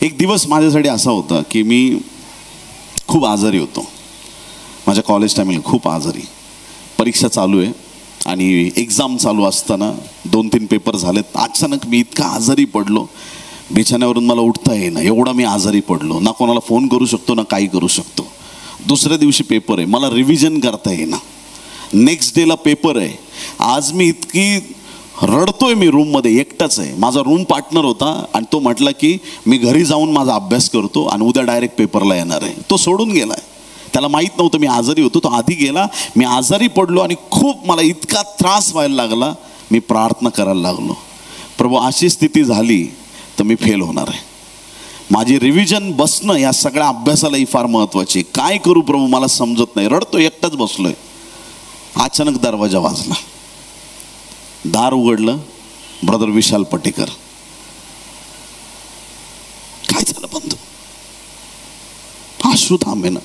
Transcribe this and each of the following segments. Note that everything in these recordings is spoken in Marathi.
एक दिवस माझ्यासाठी असा होता की मी खूप आजारी होतो. माझ्या कॉलेज टायमिंगला खूप आजारी, परीक्षा चालू आहे आणि एक्झाम चालू असताना 2-3 पेपर झालेत. अचानक मी इतका आजारी पडलो, बिछाण्यावरून मला उठता येईना, एवढा मी आजारी पडलो. ना कोणाला फोन करू शकतो ना काही करू शकतो. दुसऱ्या दिवशी पेपर आहे, मला रिव्हिजन करता येईना. नेक्स्ट डेला पेपर आहे. आज मी इतकी रडतोय, मी रूममध्ये एकटाच आहे. माझा रूम पार्टनर होता आणि तो म्हटला की मी घरी जाऊन माझा अभ्यास करतो आणि उद्या डायरेक्ट पेपरला येणार आहे. तो सोडून गेला आहे, त्याला माहीत नव्हतं मी आजारी होतो. तो आधी गेला, मी आजारी पडलो आणि खूप मला इतका त्रास व्हायला लागला. मी प्रार्थना करायला लागलो, प्रभू अशी स्थिती झाली तर मी फेल होणार आहे. माझी रिव्हिजन बसणं या सगळ्या अभ्यासालाही फार महत्त्वाची. काय करू प्रभू मला समजत नाही. रडतो, एकटाच बसलोय. अचानक दरवाजा वाजला, दार उघडलं. ब्रदर विशाल पटेकर. काय झालं बंधू? अश्रू थांबे ना.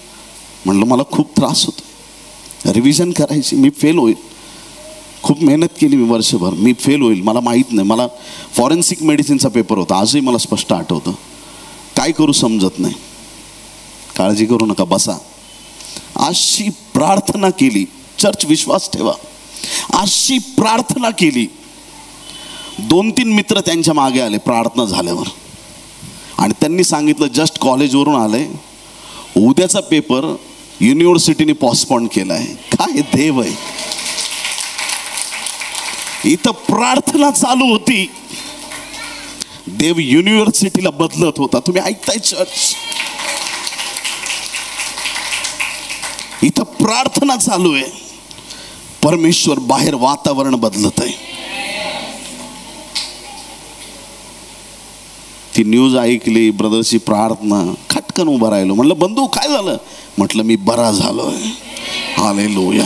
म्हणलं मला खूप त्रास होतो, रिव्हिजन करायची, मी फेल होईल. खूप मेहनत केली मी वर्षभर, मी फेल होईल. मला माहीत नाही. मला फॉरेन्सिक मेडिसिनचा पेपर होता, आजही मला स्पष्ट आठवतं. काय करू समजत नाही. काळजी करू नका, बसा. अशी प्रार्थना केली. चर्च विश्वास ठेवा, अशी प्रार्थना केली. 2-3 मित्र त्यांच्या मागे आले प्रार्थना झाल्यावर आणि त्यांनी सांगितलं जस्ट कॉलेजवरून आले, उद्याचा पेपर युनिव्हर्सिटीने पोस्टपोन केला आहे. काय देव आहे. इथं प्रार्थना चालू होती, देव युनिव्हर्सिटीला बदलत होता. तुम्ही ऐकताय चर्च? इथं प्रार्थना चालू आहे, परमेश्वर बाहेर वातावरण बदलत आहे. ती न्यूज ऐकली, ब्रदरची प्रार्थना, खटकन उभा राहिलो. म्हणलं बंधू काय झालं? म्हटलं मी बरा झालोय. हालेलुया.